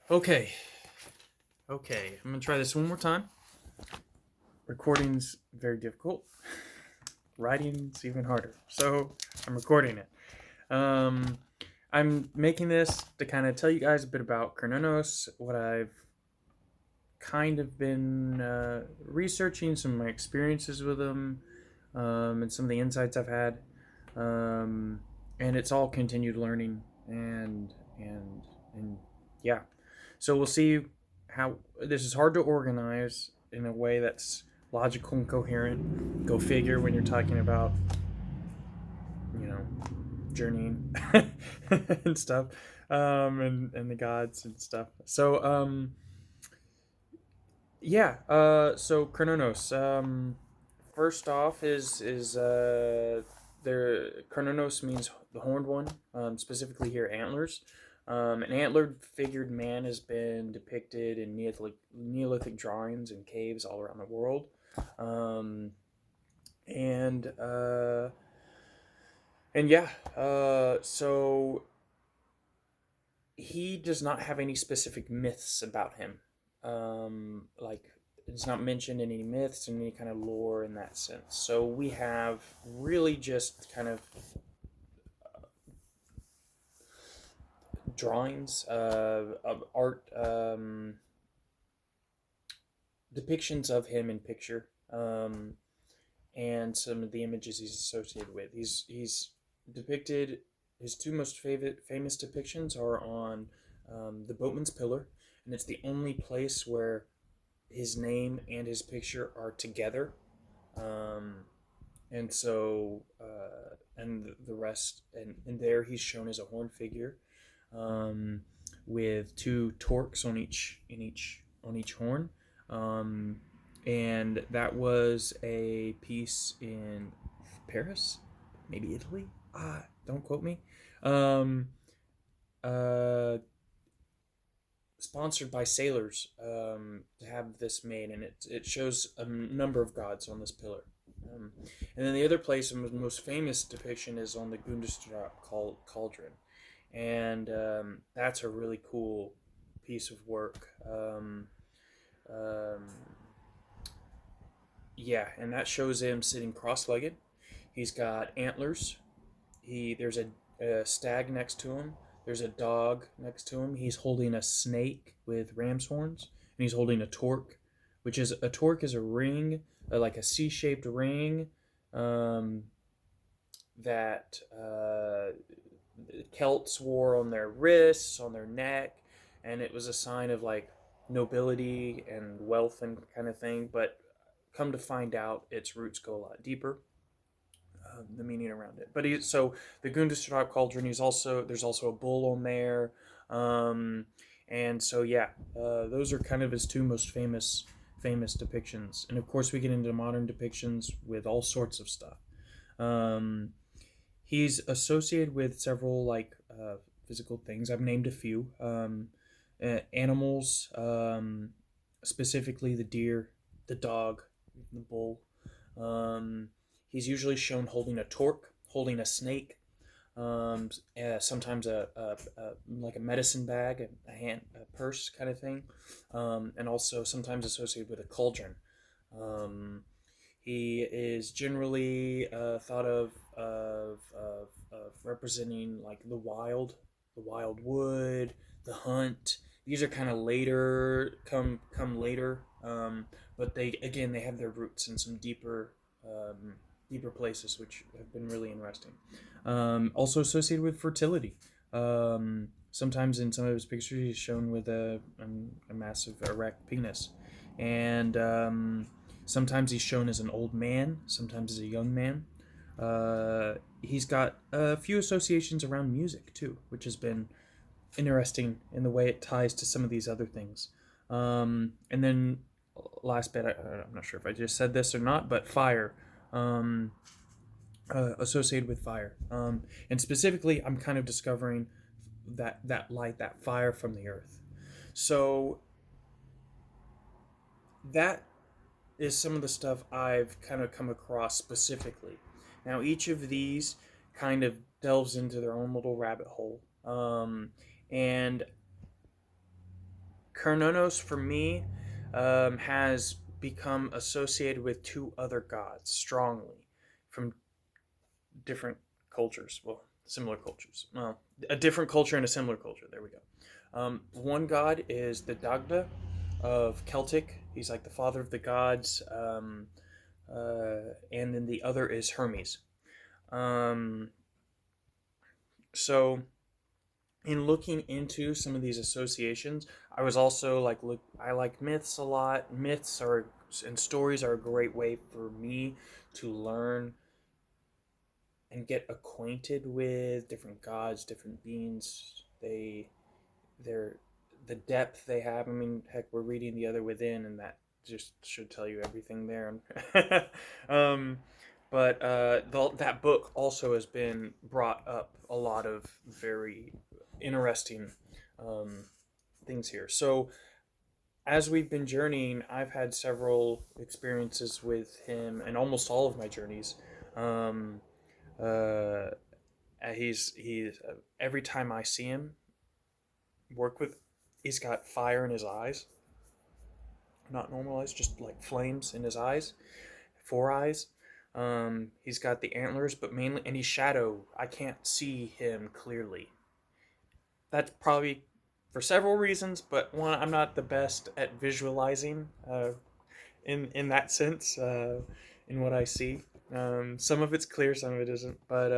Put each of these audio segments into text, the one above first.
Okay. I'm gonna try this one more time. Recording's very difficult. Writing's even harder. So I'm recording it. Um, I'm making this to kind of tell you guys a bit about Cernunnos, what I've kind of been researching, some of my experiences with them, and some of the insights I've had. Um, and it's all continued learning and yeah. So we'll see how this is hard to organize in a way that's logical and coherent. Go figure when you're talking about, you know, journeying and stuff, and the gods and stuff. So Cernunnos. First off is there Cernunnos means the horned one. Specifically here antlers. An antlered figured man has been depicted in Neolithic drawings and caves all around the world. Um, and uh, and yeah, so he does not have any specific myths about him. Like it's not mentioned in any myths and any kind of lore in that sense. So we have really just kind of drawings of art, depictions of him in picture, and some of the images he's associated with. He's depicted. His two most famous depictions are on the Boatman's Pillar, and it's the only place where his name and his picture are together. Um, and so and the rest and there he's shown as a horn figure, um, with two torques on each horn, um, and that was a piece in Paris, maybe Italy. Don't quote me. Um, uh, Sponsored by sailors, to have this made, and it shows a number of gods on this pillar. Um, and then the other place, and the most famous depiction, is on the Gundestrup cauldron, and that's a really cool piece of work. Um, yeah, and that shows him sitting cross-legged. He's got antlers. There's a stag next to him. There's a dog next to him. He's holding a snake with ram's horns, and he's holding a torque, which is a torque is a ring, like a C-shaped ring, um, that Celts wore on their wrists, on their neck, and it was a sign of like nobility and wealth and kind of thing. But come to find out, its roots go a lot deeper, the meaning around it. But so the Gundestrup cauldron. There's also a bull on there, um, and so yeah, those are kind of his two most famous depictions. And of course, we get into modern depictions with all sorts of stuff. Um, he's associated with several physical things. I've named a few. Animals, specifically the deer, the dog, the bull. Um, he's usually shown holding a torque, holding a snake, sometimes like a medicine bag, a purse kind of thing, and also sometimes associated with a cauldron. Um, he is generally thought of representing like the wild wood, the hunt. These are kind of come later, but they have their roots in some deeper places, which have been really interesting. Also associated with fertility. Sometimes in some of his pictures, he's shown with a massive erect penis, and sometimes he's shown as an old man, sometimes as a young man. He's got a few associations around music too, which has been interesting in the way it ties to some of these other things. And then last bit, I'm not sure if I just said this or not, but fire, um, associated with fire, and specifically, I'm kind of discovering that light, that fire from the earth. So that is some of the stuff I've kind of come across specifically. Now, each of these kind of delves into their own little rabbit hole. And Cernunnos for me has become associated with two other gods strongly from different cultures. Well, similar cultures. Well, a different culture and a similar culture. There we go. One god is the Dagda of Celtic. He's like the father of the gods. And then the other is Hermes. Um, so in looking into some of these associations, I was also like, look, I like myths a lot. Myths are and stories are a great way for me to learn and get acquainted with different gods, different beings. They're the depth they have. I mean, heck, we're reading The Other Within, and that just should tell you everything there. um, but that book also has been brought up a lot of very interesting um, things here. So as we've been journeying, I've had several experiences with him, and almost all of my journeys. Um, uh, he's every time I see him, work with, he's got fire in his eyes, not normal eyes, just like flames in his eyes, four eyes. He's got the antlers, but mainly, and he's shadow. I can't see him clearly. That's probably for several reasons, but one, I'm not the best at visualizing in that sense, in what I see. Some of it's clear, some of it isn't. But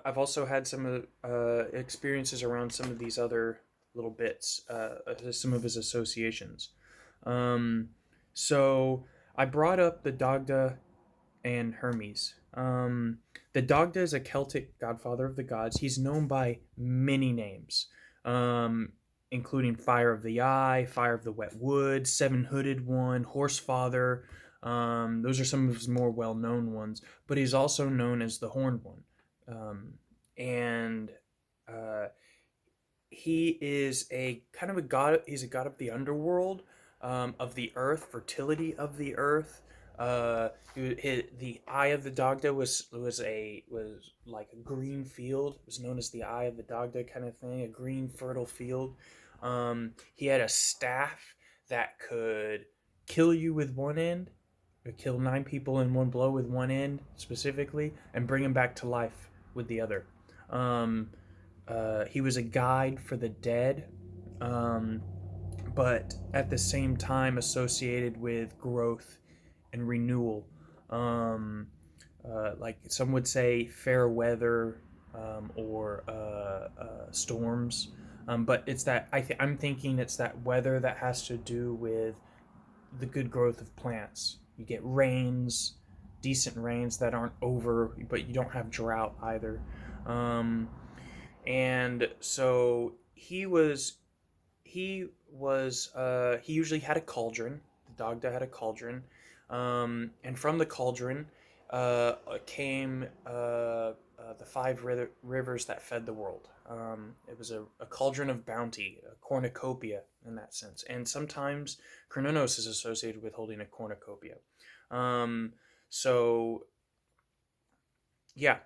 I've also had some experiences around some of these other little bits, some of his associations. Um, so I brought up the Dagda and Hermes. The Dagda is a Celtic godfather of the gods. He's known by many names, um, including Fire of the Eye, Fire of the Wet Wood, Seven Hooded One, Horsefather. Those are some of his more well known ones, but he's also known as the Horned One. And uh, he is a kind of a god. He's a god of the underworld, of the earth, fertility of the earth. The eye of the Dagda was like a green field. It was known as the eye of the Dagda kind of thing, a green fertile field. He had a staff that could kill you with one end, or kill 9 people in one blow with one end specifically, and bring them back to life with the other. Um, he was a guide for the dead, um, but at the same time associated with growth and renewal. Um, like some would say, fair weather, or storms. But it's that I'm thinking it's that weather that has to do with the good growth of plants. You get rains, decent rains that aren't over, but you don't have drought either. Um, and so he usually had a cauldron. The Dagda had a cauldron, and from the cauldron came the rivers that fed the world. It was a cauldron of bounty, a cornucopia in that sense, and sometimes Cernunnos is associated with holding a cornucopia. Um, so yeah.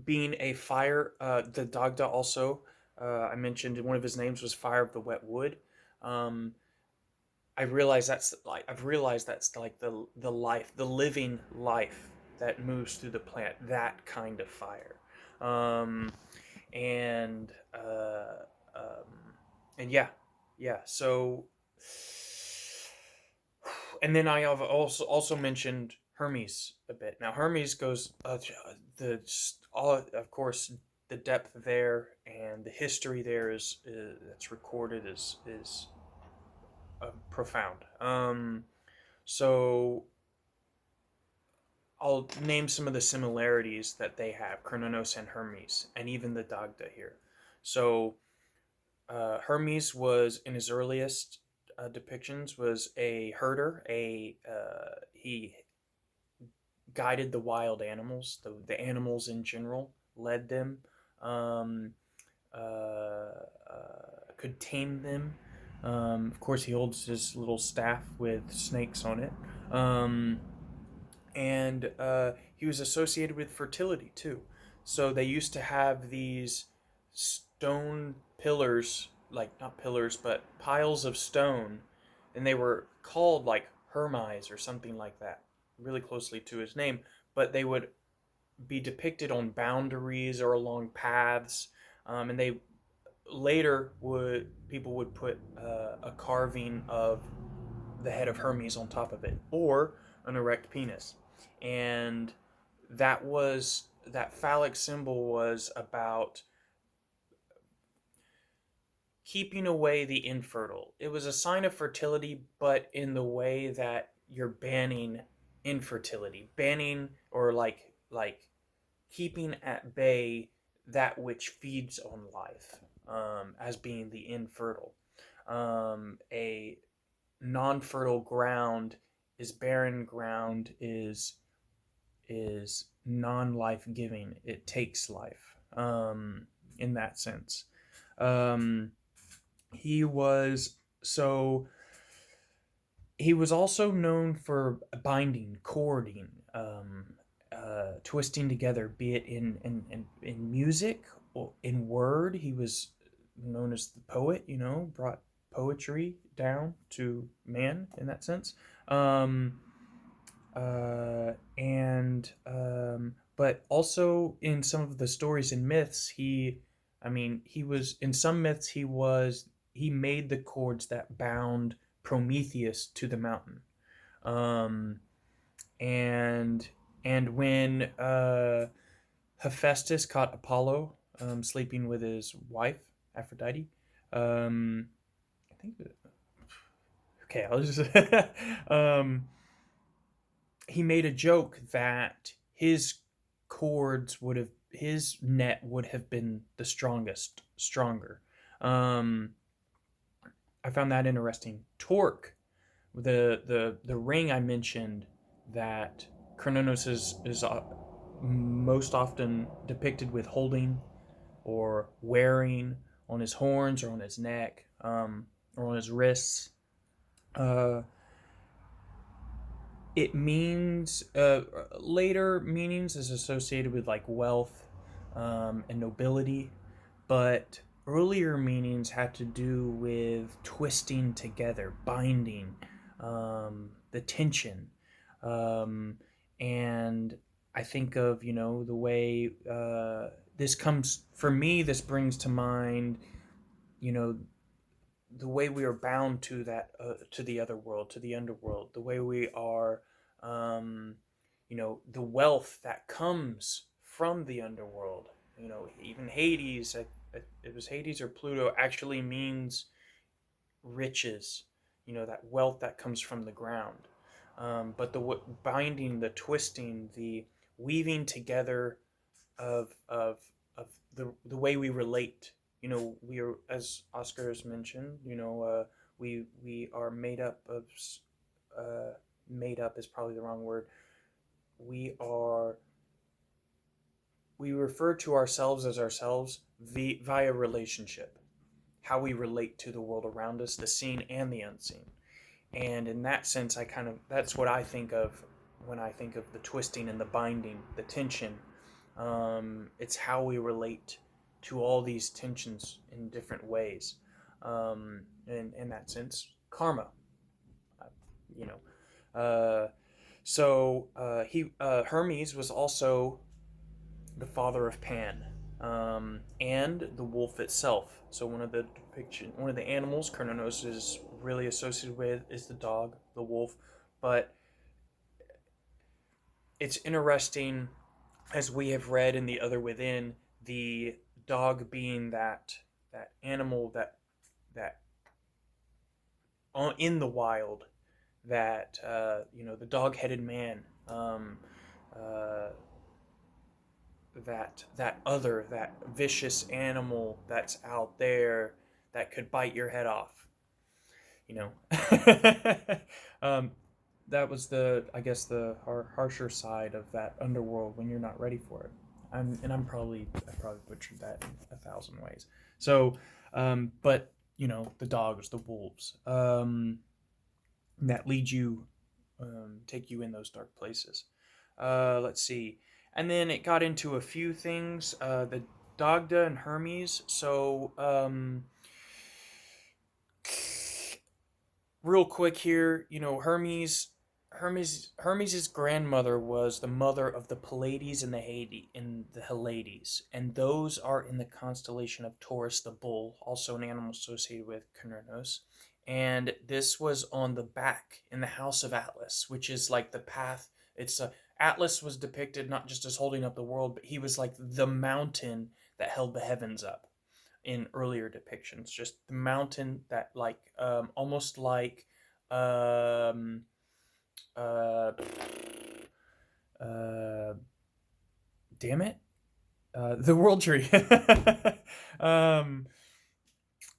Being a fire, the Dagda also, I mentioned one of his names was Fire of the Wet Wood. Um, I've realized that's like the life, the living life that moves through the plant, that kind of fire. Um, and um, and yeah, yeah. So and then I have also mentioned Hermes a bit. Now Hermes goes the all of course the depth there and the history there is that's recorded is profound. So I'll name some of the similarities that they have, Cernunnos and Hermes, and even the Dagda here. So Hermes was in his earliest depictions was a herder. He guided the wild animals, the animals in general, led them, um, could tame them. Of course, he holds his little staff with snakes on it. Um, and he was associated with fertility too. So they used to have these stone pillars like not pillars, but piles of stone, and they were called like Hermes or something like that, really closely to his name. But they would be depicted on boundaries or along paths, and they later would people would put a carving of the head of Hermes on top of it, or an erect penis, and that phallic symbol was about keeping away the infertile. It was a sign of fertility, but in the way that you're banning infertility, banning or like keeping at bay that which feeds on life, as being the infertile. A non-fertile ground is barren ground, is non-life giving. It takes life, in that sense. Um, he was so he was also known for binding, cording, twisting together, be it in music or in word. He was known as the poet, brought poetry down to man in that sense. And But also in some of the stories and myths, he was in some myths he made the cords that bound Prometheus to the mountain. Um, and and when Hephaestus caught Apollo sleeping with his wife Aphrodite, I think. Okay, I'll just. He made a joke that his net would have been the stronger. Um, I found that interesting. Torque, the ring I mentioned that Cernunnos is most often depicted with holding or wearing on his horns or on his neck, or on his wrists. Uh, it means later meanings is associated with like wealth, and nobility, but earlier meanings had to do with twisting together, binding, the tension, um, and I think of the way this comes for me. This brings to mind you know the way we are bound to that, to the other world, to the underworld, the way we are, um, the wealth that comes from the underworld. Even Hades, it was Hades or Pluto, actually means riches. That wealth that comes from the ground. But the binding, the twisting, the weaving together of the way we relate. We are, as Oscar has mentioned, we are made up of, made up is probably the wrong word. We refer to ourselves as ourselves via relationship, how we relate to the world around us, the seen and the unseen. And in that sense, that's what I think of when I think of the twisting and the binding, the tension. It's how we relate to all these tensions in different ways. And in that sense, karma, uh, you know. He Hermes was also the father of Pan, and the wolf itself. So one of the animals Cernunnos is really associated with is the dog, the wolf. But it's interesting, as we have read in the Other Within, the dog being that animal that in the wild, that the dog-headed man, uh, that vicious animal that's out there that could bite your head off. You know, um, that was I guess the harsher side of that underworld when you're not ready for it. I probably butchered that in 1,000 ways. So, but the dogs, the wolves, that lead you, take you in those dark places. Let's see, and then it got into a few things. The Dagda and Hermes. So, real quick here, Hermes' grandmother was the mother of the Pleiades and the Hyades, and those are in the constellation of Taurus, the bull, also an animal associated with Cernunnos. And this was on the back in the House of Atlas, which is like the path. Atlas was depicted not just as holding up the world, but he was like the mountain that held the heavens up in earlier depictions. Just the mountain that almost like um uh uh damn it, the world tree. um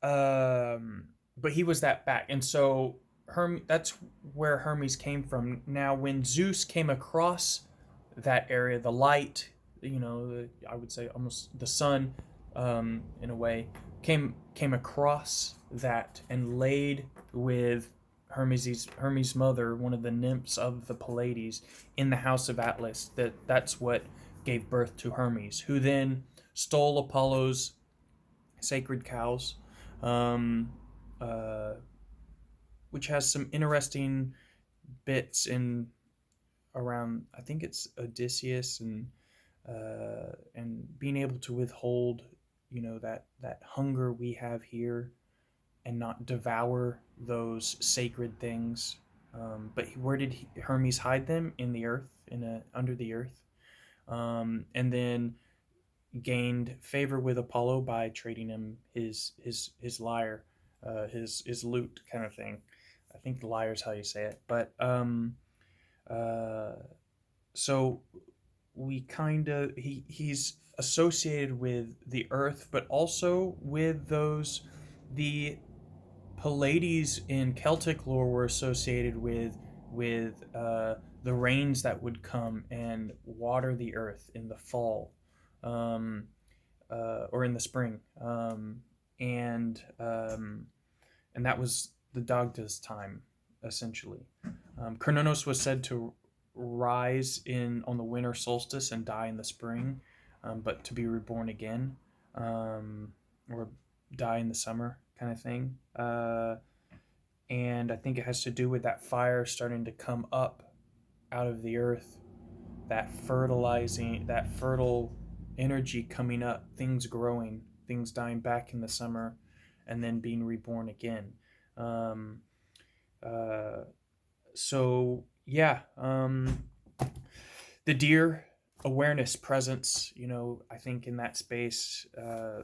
but he was that back, and so that's where Hermes came from. Now when Zeus came across that area, the light, I would say almost the sun, in a way, came across that and laid with Hermes' mother, one of the nymphs of the Pleiades, in the house of Atlas. That's what gave birth to Hermes, who then stole Apollo's sacred cows, um, uh, which has some interesting bits in around. I think it's Odysseus and being able to withhold, that hunger we have here and not devour those sacred things. But where did Hermes hide them? In the earth, under the earth, and then gained favor with Apollo by trading him his lyre, his lute kind of thing. I think the lyre is how you say it. But uh, so we kind of he's associated with the earth, but also with the Pleiades in Celtic lore were associated with the rains that would come and water the earth in the fall, um, or in the spring, and and that was the Dagda's time, essentially. Cernunnos was said to rise in on the winter solstice and die in the spring, but to be reborn again, or die in the summer, kind of thing. And I think it has to do with that fire starting to come up out of the earth, that fertile energy coming up, things growing, things dying back in the summer, and then being reborn again. Um, uh, so yeah, the deer awareness presence, I think in that space, I,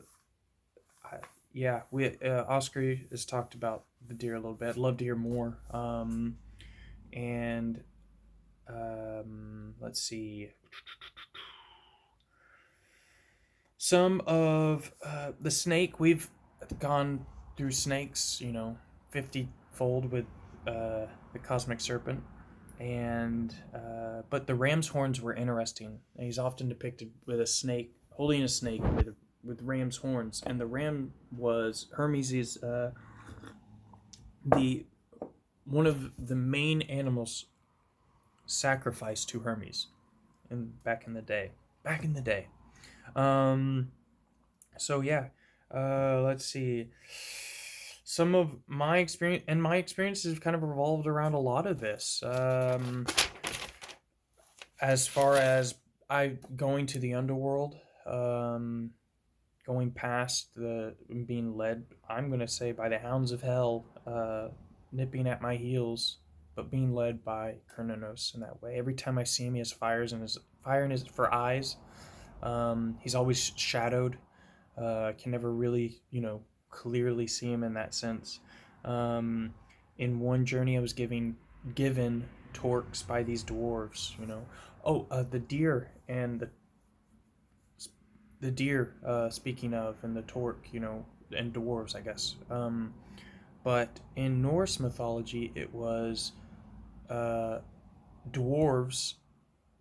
yeah, we Oscar has talked about the deer a little bit. I'd love to hear more. And let's see, some of the snake. We've gone through snakes, 50-fold with the cosmic serpent, and but the ram's horns were interesting. He's often depicted with a snake, holding a snake with ram's horns, and the ram was Hermes' the one of the main animals sacrificed to Hermes, back in the day. Back in the day. Um, so yeah, let's see. Some of my experiences have kind of revolved around a lot of this. As far as I going to the underworld, going past the being led, I'm gonna say, by the hounds of hell, nipping at my heels, but being led by Cernunnos in that way. Every time I see him, he has fire in his for eyes. He's always shadowed. Can never really, clearly see him in that sense. In one journey, I was given torques by these dwarves. The deer and the deer. Speaking of, and the torque, and dwarves, I guess. But in Norse mythology, it was dwarves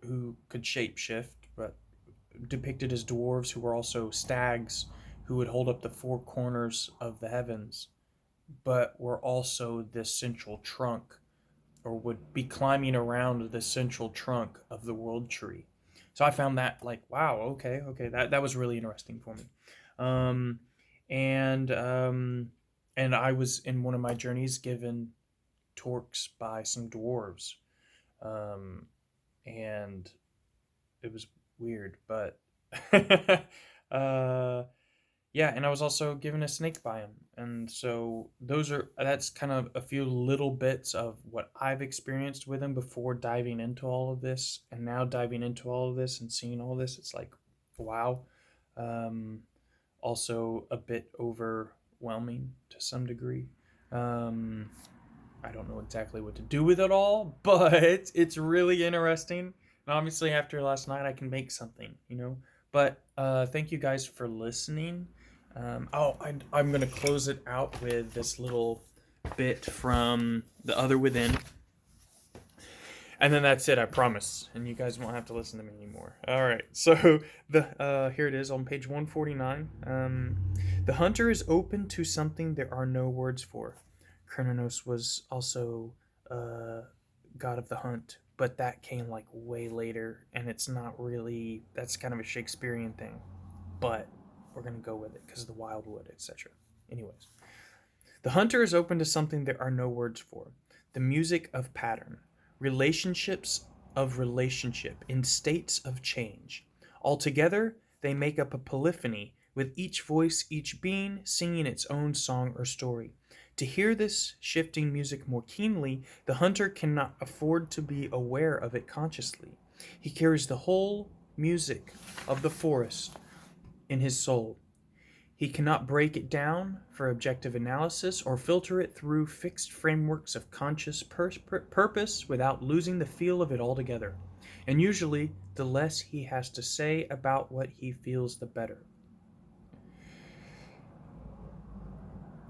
who could shapeshift, but depicted as dwarves who were also stags who would hold up the four corners of the heavens, but were also this central trunk, or would be climbing around the central trunk of the world tree. So I found that like, wow, okay, that was really interesting for me. Um, and um, and I was in one of my journeys given torques by some dwarves. And it was weird, but uh, yeah, and I was also given a snake biome, and so that's kind of a few little bits of what I've experienced with him before diving into all of this, and now diving into all of this and seeing all this, it's like, wow. Um, Also a bit overwhelming to some degree. Um, I don't know exactly what to do with it all, but it's really interesting. And obviously, after last night, I can make something, you know. But thank you guys for listening. I'm going to close it out with this little bit from The Other Within. And then that's it, I promise. And you guys won't have to listen to me anymore. All right, so here it is on page 149. The hunter is open to something there are no words for. Cernunnos was also god of the hunt, but that came like way later, and it's not really, that's kind of a Shakespearean thing. But we're going to go with it because of the wildwood, etc. Anyways, the hunter is open to something there are no words for. The music of pattern. Relationships of relationship in states of change. Altogether, they make up a polyphony, with each voice, each being, singing its own song or story. To hear this shifting music more keenly, the hunter cannot afford to be aware of it consciously. He carries the whole music of the forest in his soul. He cannot break it down for objective analysis or filter it through fixed frameworks of conscious purpose without losing the feel of it altogether. And usually, the less he has to say about what he feels, the better.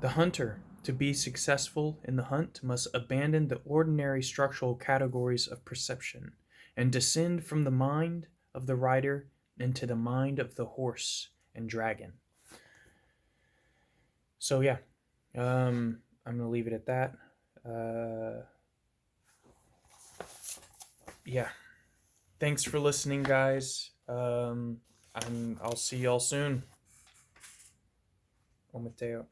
The hunter, to be successful in the hunt, must abandon the ordinary structural categories of perception and descend from the mind of the rider into the mind of the horse and dragon. So yeah, I'm gonna leave it at that. Yeah, thanks for listening, guys. I'll see y'all soon. Mateo.